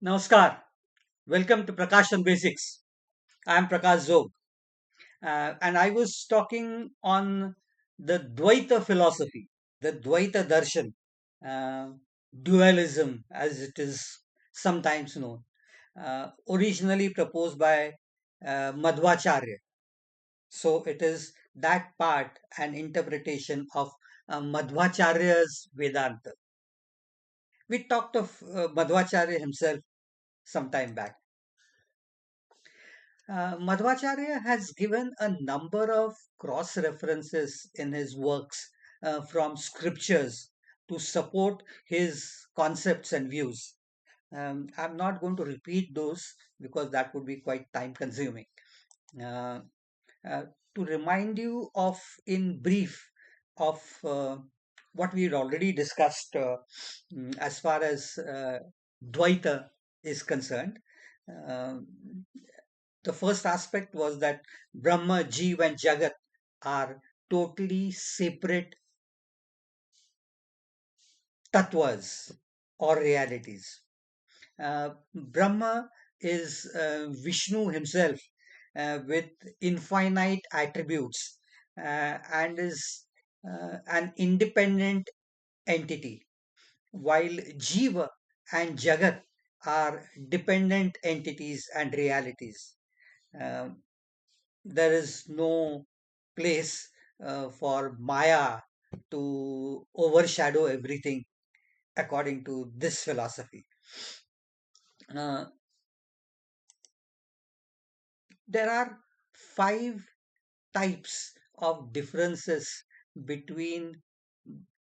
Namaskar. Welcome to Prakash on Basics. I am Prakash Zog. And I was talking on the Dwaita philosophy, the Dwaita Darshan, uh, dualism as it is sometimes known, originally proposed by Madhwacharya. So it is that part and interpretation of Madhwacharya's Vedanta. We talked of Madhwacharya himself some time back. Madhvacharya has given a number of cross references in his works from scriptures to support his concepts and views. I'm not going to repeat those because that would be quite time consuming. Uh, uh, to remind you of, in brief, of what we had already discussed as far as Dvaita is concerned. Um the first aspect was that Brahma, Jeev, and Jagat are totally separate tattvas or realities. Brahma is Vishnu himself with infinite attributes and is an independent entity, while Jiva and Jagat are dependent entities and realities. Um, there is no place for Maya to overshadow everything, according to this philosophy. Uh, there are five types of differences between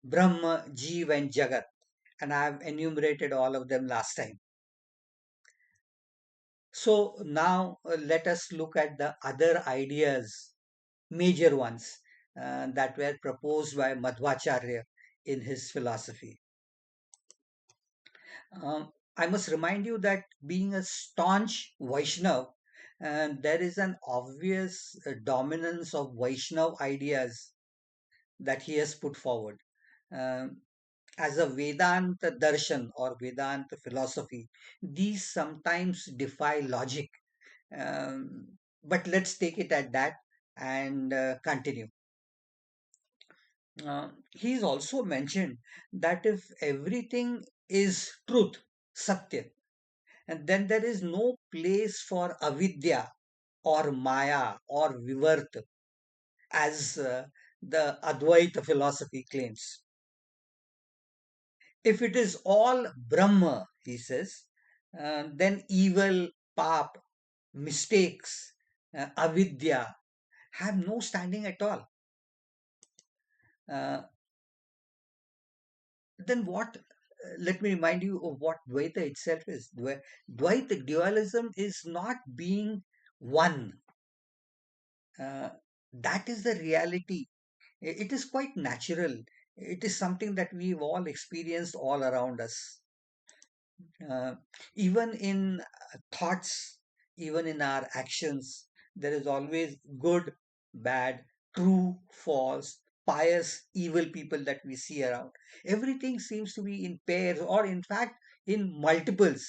Brahma, Jeev, and Jagat, and I have enumerated all of them last time. So now let us look at the other ideas, major ones, that were proposed by Madhvacharya in his philosophy. I must remind you that being a staunch Vaishnav, there is an obvious dominance of Vaishnav ideas that he has put forward. Um, as a Vedanta darshan or Vedanta philosophy, these sometimes defy logic. But let's take it at that and continue. He's also mentioned that if everything is truth, Satya, and then there is no place for avidya or maya or vivarta, as the Advaita philosophy claims. If it is all Brahma, he says, then evil, pap, mistakes, avidya have no standing at all. Uh, then what? Let me remind you of what Dvaita itself is. Dvaita dualism is not being one. Uh, that is the reality. It is quite natural. It is something that we've all experienced all around us. Uh, even in thoughts, even in our actions, there is always good, bad, true, false, pious, evil people that we see around. Everything seems to be in pairs or, in fact, in multiples.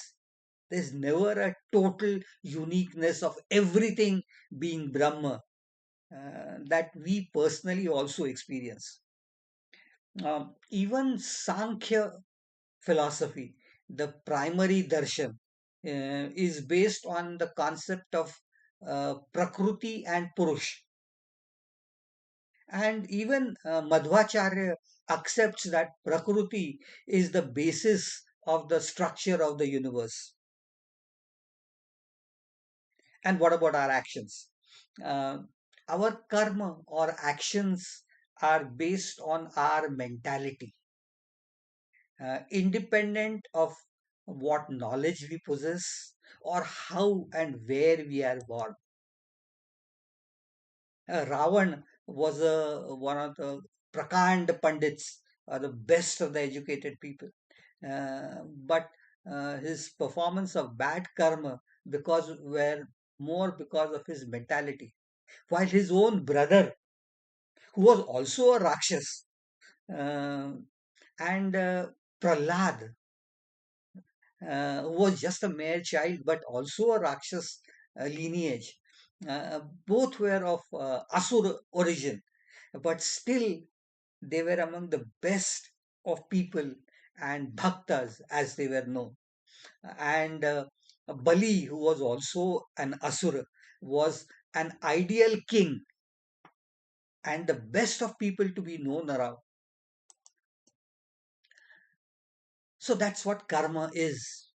There's never a total uniqueness of everything being Brahma that we personally also experience. Even Sankhya philosophy, the primary darshan, is based on the concept of Prakriti and Purush. And even Madhvacharya accepts that Prakriti is the basis of the structure of the universe. And what about our actions? Uh, our karma or actions are based on our mentality, independent of what knowledge we possess or how and where we are born. Ravan was one of the Prakand Pandits, the best of the educated people. But his performance of bad karma because were more because of his mentality. While his own brother, who was also a Rakshas, uh, and Prahlad, who was just a mere child, but also a Rakshas lineage. Both were of Asur origin, but still they were among the best of people and bhaktas as they were known. And Bali, who was also an Asura, was an ideal king and the best of people to be known around. So that's what karma is.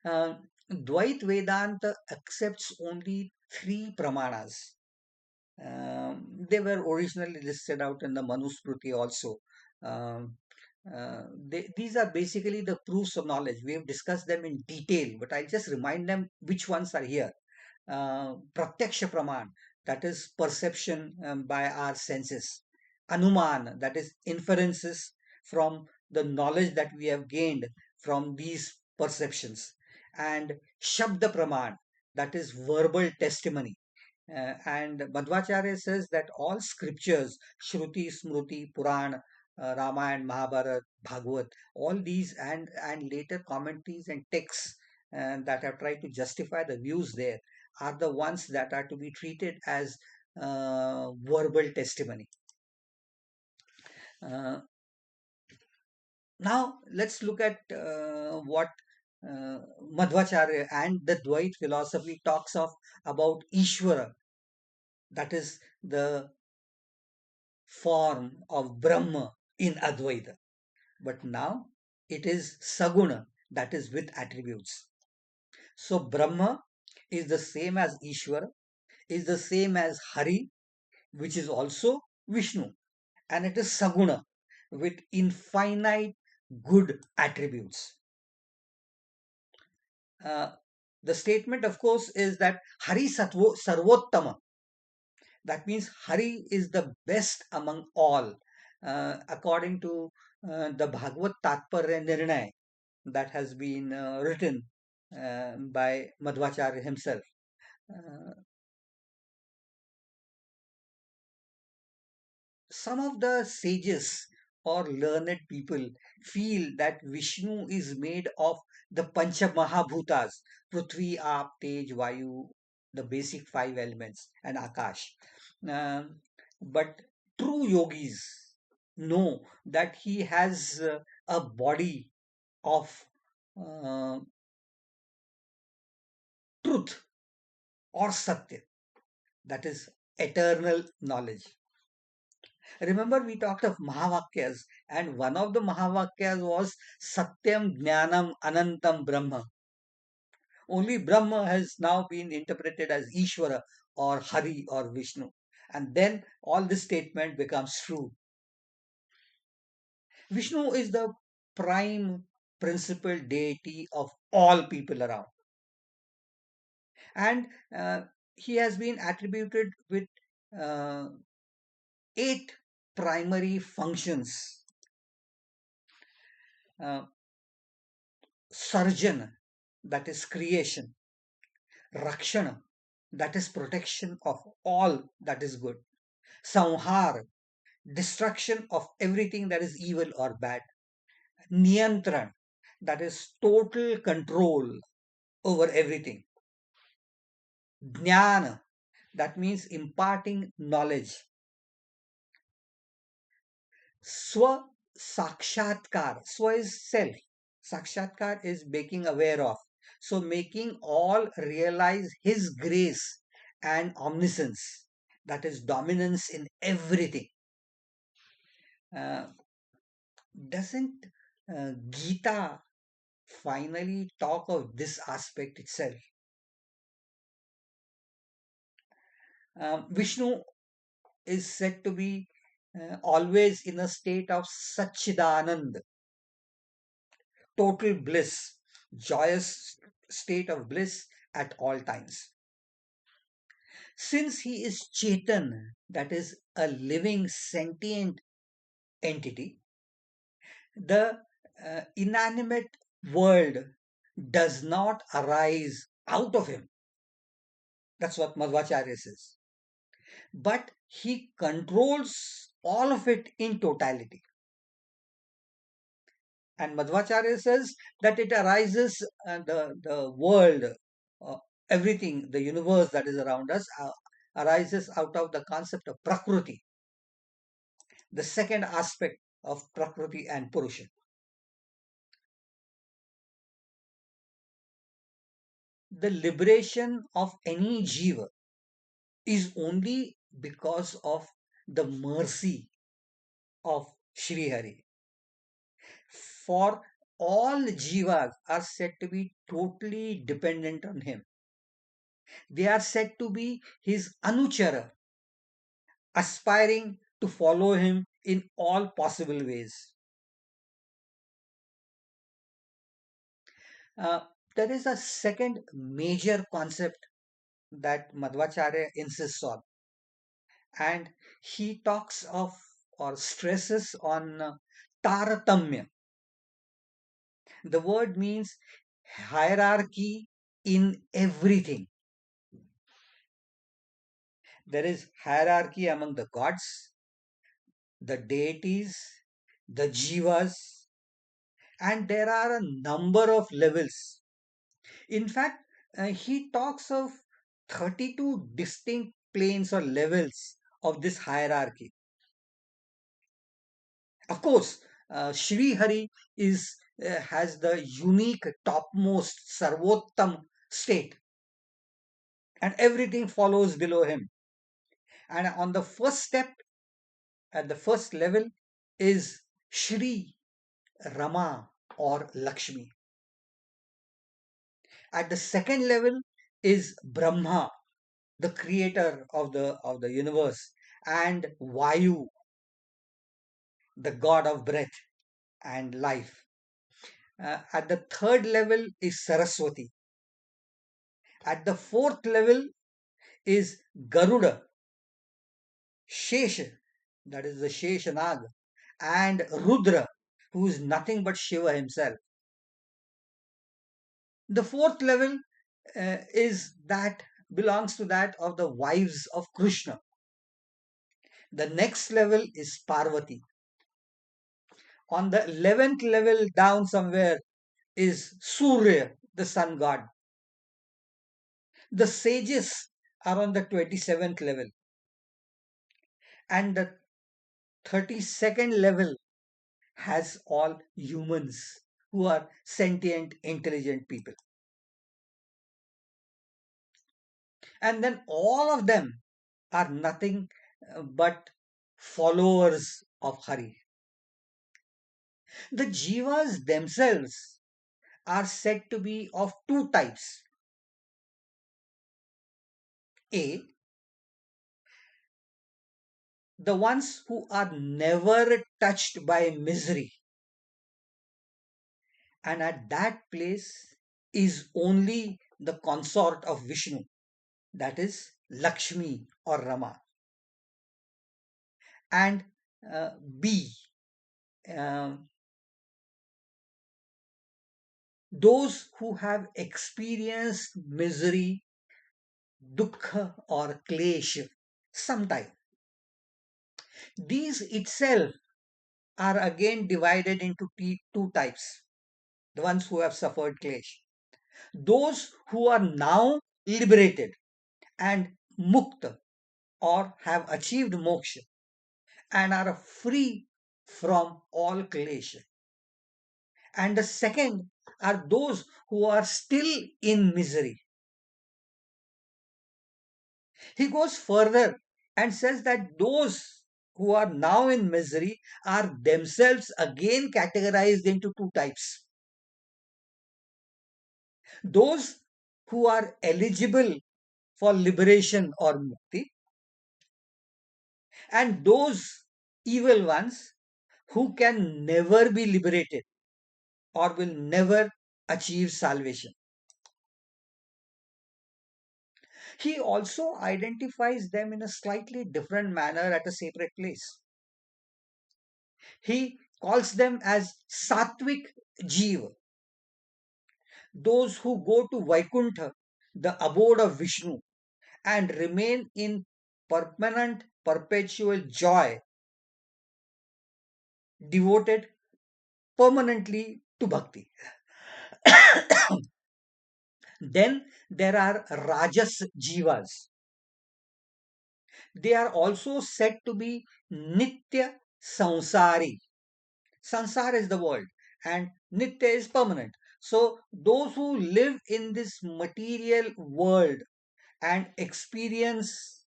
Dvait Vedanta accepts only three pramanas. They were originally listed out in the Manusmriti also. Um, these are basically the proofs of knowledge. We have discussed them in detail, but I'll just remind them which ones are here. Pratyaksha Praman, that is perception by our senses. Anuman, that is inferences from the knowledge that we have gained from these perceptions. And Shabda Praman, that is verbal testimony. And Madhvacharya says that all scriptures, Shruti, Smruti, Puran, Ramayana, Mahabharata, Bhagavad, all these and later commentaries and texts that have tried to justify the views there are the ones that are to be treated as verbal testimony. Uh, Now let's look at what Madhvacharya and the Dvait philosophy talks of about Ishvara, that is the form of Brahma in Advaita. But now it is Saguna, that is with attributes. So Brahma is the same as Ishvara, is the same as Hari, which is also Vishnu, and it is Saguna with infinite good attributes. Uh, the statement, of course, is that Hari Sarvottama. That means Hari is the best among all, according to the Bhagavad Tatparya Nirnay that has been written by Madhvacharya himself. Uh, some of the sages or learned people feel that Vishnu is made of the Pancha Mahabhutas, Prithvi, Aap, Tej, Vayu, the basic five elements, and Akash. Um, but true yogis know that he has a body of uh, truth or Satya, that is eternal knowledge. Remember, we talked of Mahavakyas, and one of the Mahavakyas was Satyam Jnanam Anantam Brahma. Only Brahma has now been interpreted as Ishvara or Hari or Vishnu. And then all this statement becomes true. Vishnu is the prime principal deity of all people around. And he has been attributed with uh, eight primary functions. Uh, Sarjan, that is creation. Rakshana, that is protection of all that is good. Samhar, destruction of everything that is evil or bad. Niyantran, that is total control over everything. Jnana, that means imparting knowledge. Swa Sakshatkar, Swa is self. Sakshatkar is being aware of. So making all realize his grace and omniscience, that is dominance in everything. Uh, doesn't Gita finally talk of this aspect itself? Vishnu is said to be always in a state of Satchidanand, total bliss, joyous state of bliss at all times. Since he is Chetan, that is a living sentient entity, the inanimate world does not arise out of him. That's what Madhvacharya says. But he controls all of it in totality. And Madhvacharya says that it arises, the world, uh, everything, the universe that is around us, arises out of the concept of Prakriti, the second aspect of Prakriti and Purusha. The liberation of any jiva is only because of the mercy of Sri Hari. For all jivas are said to be totally dependent on him. They are said to be his anuchara, aspiring to follow him in all possible ways. Uh, there is a second major concept that Madhvacharya insists on, and he talks of or stresses on taratamya. The word means hierarchy in everything. There is hierarchy among the gods, the deities, the jivas, and there are a number of levels. In fact, he talks of 32 distinct planes or levels of this hierarchy. Of course, Shri Hari has the unique topmost Sarvottam state, and everything follows below him. And on the first step, at the first level, is Shri Rama or Lakshmi. At the second level is Brahma, the creator of the universe, and Vayu, the god of breath and life. At the third level is Saraswati. At the fourth level is Garuda, Shesha, that is the Sheshanag, and Rudra, who is nothing but Shiva himself. The fourth level is that belongs to that of the wives of Krishna. The next level is Parvati. On the 11th level down somewhere is Surya, the sun god. The sages are on the 27th level, and the 32nd level has all humans who are sentient, intelligent people. And then all of them are nothing but followers of Hari. The jivas themselves are said to be of two types. A, the ones who are never touched by misery, and at that place is only the consort of Vishnu, that is Lakshmi or Rama. And B, um, those who have experienced misery, dukkha or klesh sometime. These itself are again divided into two types. The ones who have suffered klesh. Those who are now liberated and mukta or have achieved moksha and are free from all klesha. And the second are those who are still in misery. He goes further and says that those who are now in misery are themselves again categorized into two types. Those who are eligible for liberation or mukti, and those evil ones who can never be liberated or will never achieve salvation. He also identifies them in a slightly different manner at a separate place. He calls them as Sattvic Jiva, those who go to Vaikuntha, the abode of Vishnu, and remain in permanent, perpetual joy, devoted permanently to bhakti. Then there are rajas jivas. They are also said to be nitya samsari. Sansar is the world and nitya is permanent. So those who live in this material world and experience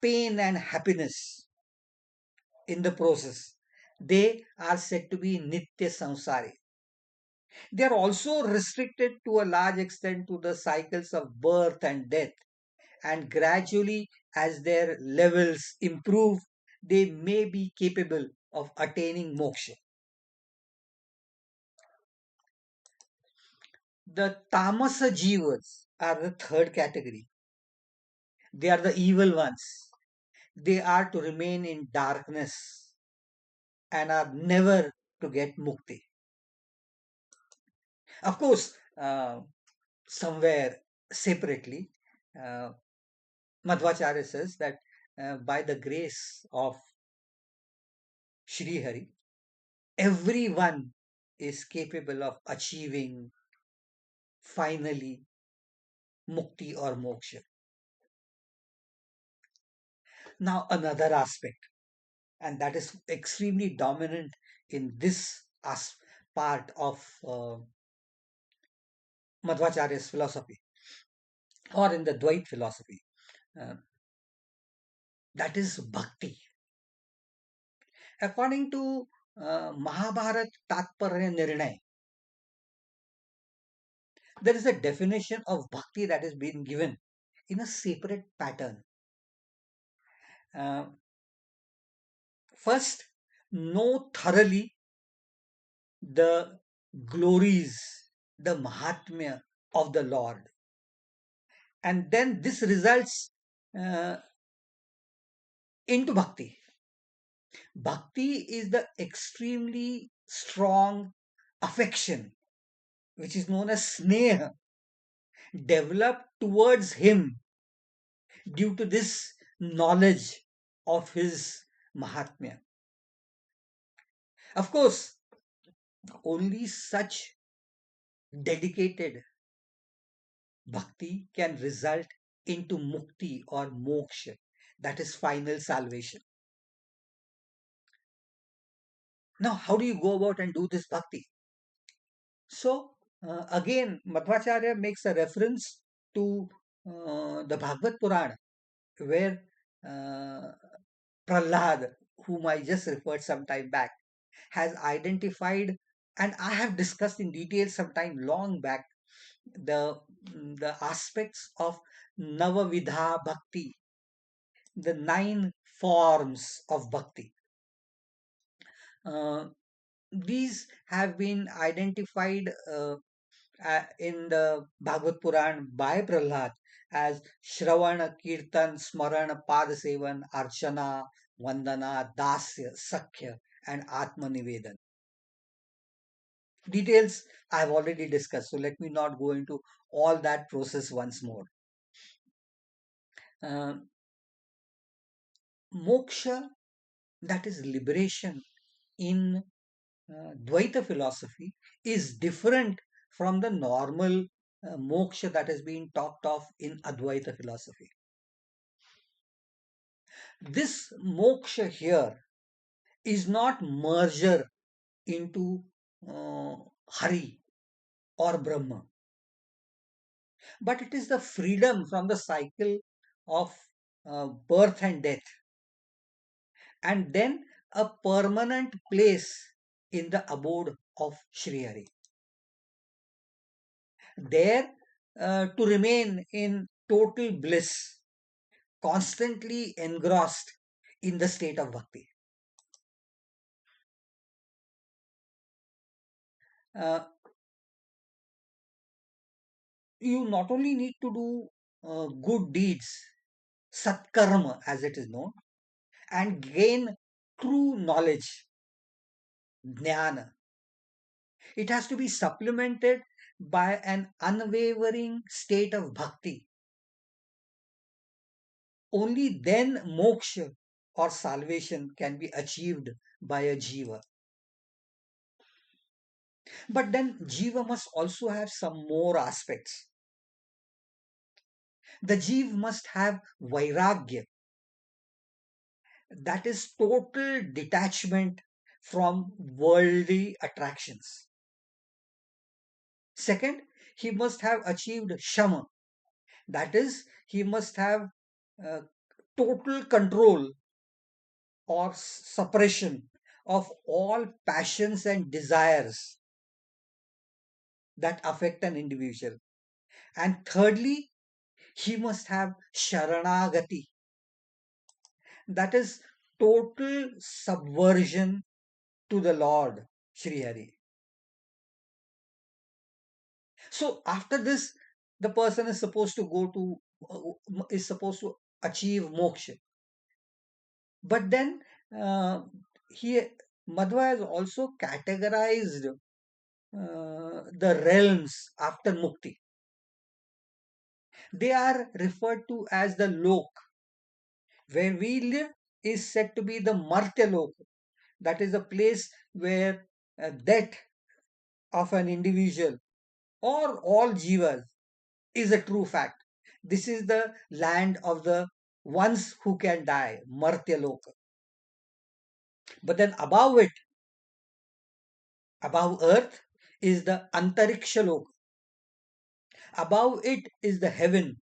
pain and happiness in the process, they are said to be nitya samsari. They are also restricted to a large extent to the cycles of birth and death, and gradually, as their levels improve, they may be capable of attaining moksha. The tamasa jivas are the third category. They are the evil ones. They are to remain in darkness and are never to get mukti. Of course, somewhere separately, uh, Madhvacharya says that by the grace of Sri Hari, everyone is capable of achieving finally mukti or moksha. Now, another aspect, and that is extremely dominant in this part of Madhvacharya's philosophy or in the Dwaita philosophy, uh, that is bhakti. According to Mahabharat Tatparya Nirnay, there is a definition of bhakti that has been given in a separate pattern. Uh, First, know thoroughly the glories, the mahatmya of the Lord. And then this results uh, into bhakti. Bhakti is the extremely strong affection, which is known as sneha, developed towards Him due to this knowledge of His mahatmya. Of course, only such dedicated bhakti can result into mukti or moksha, that is final salvation. Now, how do you go about and do this bhakti? So, again, Madhvacharya makes a reference to the Bhagavad Purana, where uh, Prahlad, whom I just referred some time back, has identified, and I have discussed in detail some time long back, the the aspects of Navavidha Bhakti, the nine forms of bhakti. Uh, these have been identified in the Bhagavad Puran by Prahlad as Shravana, Kirtan, Smarana, Padasevan, Archana, Vandana, Dasya, Sakhya, and Atma Nivedan. Details I have already discussed, so let me not go into all that process once more. Uh, Moksha, that is liberation in Dwaita philosophy, is different from the normal moksha that has been talked of in Advaita philosophy. This moksha here is not merger into uh, Hari or Brahma, but it is the freedom from the cycle of birth and death, and then a permanent place in the abode of Sri Hari. There to remain in total bliss, constantly engrossed in the state of bhakti. Uh, you not only need to do good deeds, satkarma as it is known, and gain true knowledge, jnana. It has to be supplemented by an unwavering state of bhakti. Only then moksha or salvation can be achieved by a jiva. But then Jiva must also have some more aspects. The Jeev must have Vairagya, that is total detachment from worldly attractions. Second, he must have achieved Shama, that is, he must have uh, total control or suppression of all passions and desires that affect an individual. And thirdly, he must have Sharanagati, that is total subversion to the Lord Sri Hari. So after this, the person is supposed to go to is supposed to achieve moksha. But then he Madhva has also categorized the realms after mukti. They are referred to as the lok. Where we live is said to be the martya lok. That is a place where death of an individual or all jivas is a true fact. This is the land of the ones who can die, martya loka. But then above earth, is the antariksha loka. Above it is the heaven,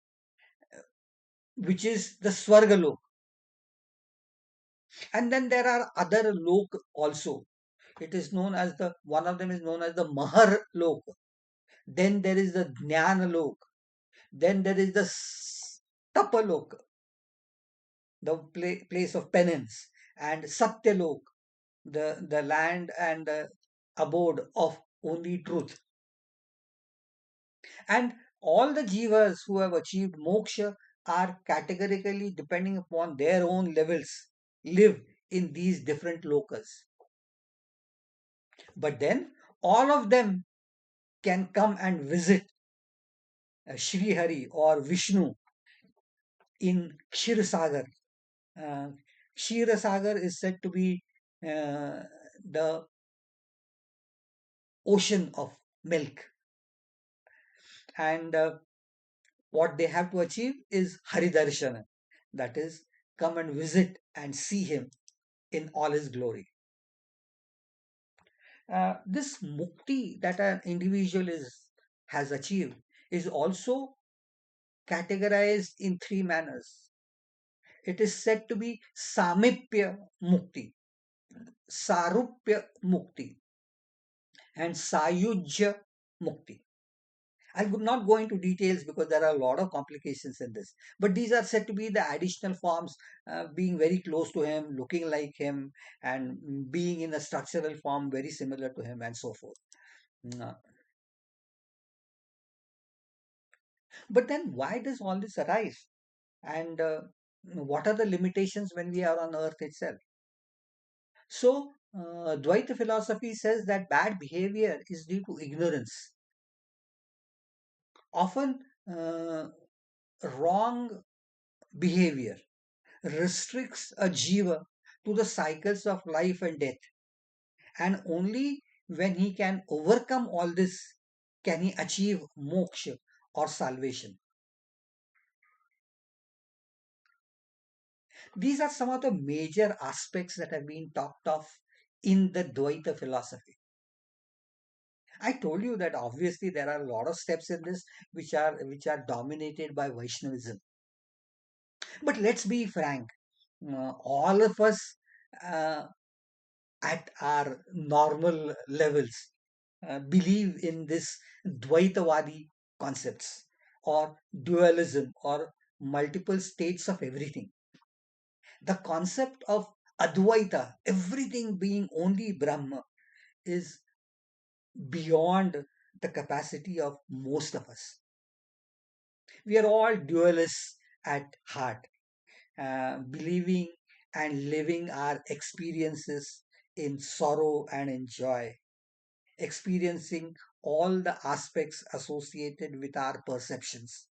which is the swarga loka. And then there are other lok also. It is known as the one of them is known as the mahar loka. Then there is the jnana loka. Then there is the tapa loka, the place of penance, and satyalok, the land and the abode of only truth. And all the jivas who have achieved moksha are categorically, depending upon their own levels, live in these different lokas. But then all of them can come and visit Sri Hari or Vishnu in Kshirosagar. Uh, Kshirosagar is said to be the ocean of milk. And what they have to achieve is Haridarshana, that is, come and visit and see him in all his glory. This mukti that an individual has achieved is also categorized in three manners. It is said to be Samipya Mukti, Sarupya Mukti, and Sayujya Mukti. I would not go into details because there are a lot of complications in this. But these are said to be the additional forms, being very close to him, looking like him, and being in a structural form very similar to him, and so forth. Uh, But then, why does all this arise? And what are the limitations when we are on earth itself? So, Dwaita philosophy says that bad behavior is due to ignorance. Often, wrong behavior restricts a jiva to the cycles of life and death. And only when he can overcome all this can he achieve moksha or salvation. These are some of the major aspects that have been talked of in the Dvaita philosophy. I told you that obviously there are a lot of steps in this which are dominated by Vaishnavism. But let's be frank, all of us uh, at our normal levels believe in this Dvaitavadi concepts or dualism or multiple states of everything. The concept of Advaita, everything being only Brahma, is beyond the capacity of most of us. We are all dualists at heart, believing and living our experiences in sorrow and in joy, experiencing all the aspects associated with our perceptions,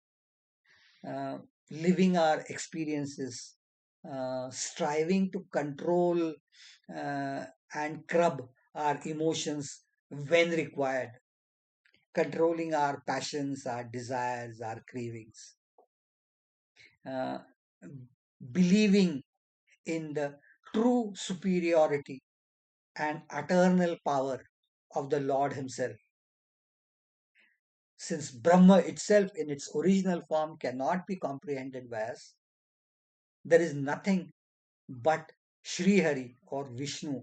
uh, living our experiences, striving to control and curb our emotions when required, controlling our passions, our desires, our cravings, uh, believing in the true superiority and eternal power of the Lord Himself. Since Brahma itself, in its original form, cannot be comprehended by us, there is nothing but Sri Hari or Vishnu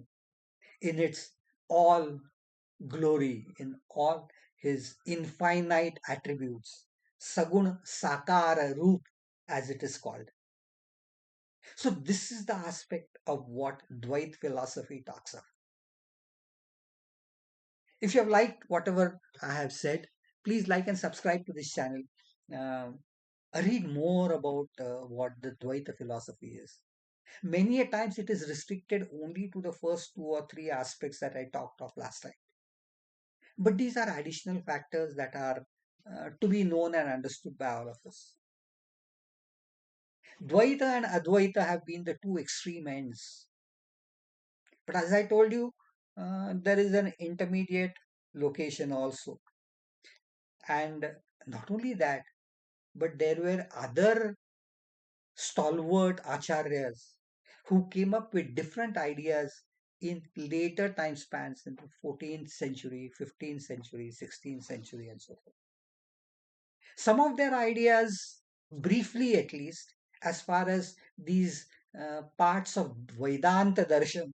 in its all glory, in all his infinite attributes, Sagun Sakara Roop, as it is called. So, this is the aspect of what Dvait philosophy talks of. If you have liked whatever I have said, please like and subscribe to this channel. Uh, Read more about what the Dvaita philosophy is. Many a times it is restricted only to the first two or three aspects that I talked of last time. But these are additional factors that are to be known and understood by all of us. Dvaita and Advaita have been the two extreme ends. But as I told you, there is an intermediate location also. And not only that, but there were other stalwart acharyas who came up with different ideas in later time spans in the 14th century, 15th century, 16th century, and so forth. Some of their ideas, briefly at least, as far as these parts of Vedanta Darshan,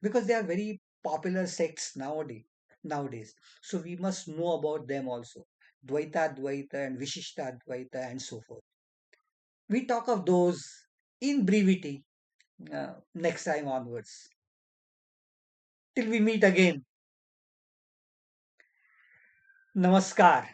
because they are very popular sects nowadays. So we must know about them also. Dvaita Dvaita and Vishishta Dvaita and so forth. We talk of those in brevity next time onwards. Till we meet again. Namaskar.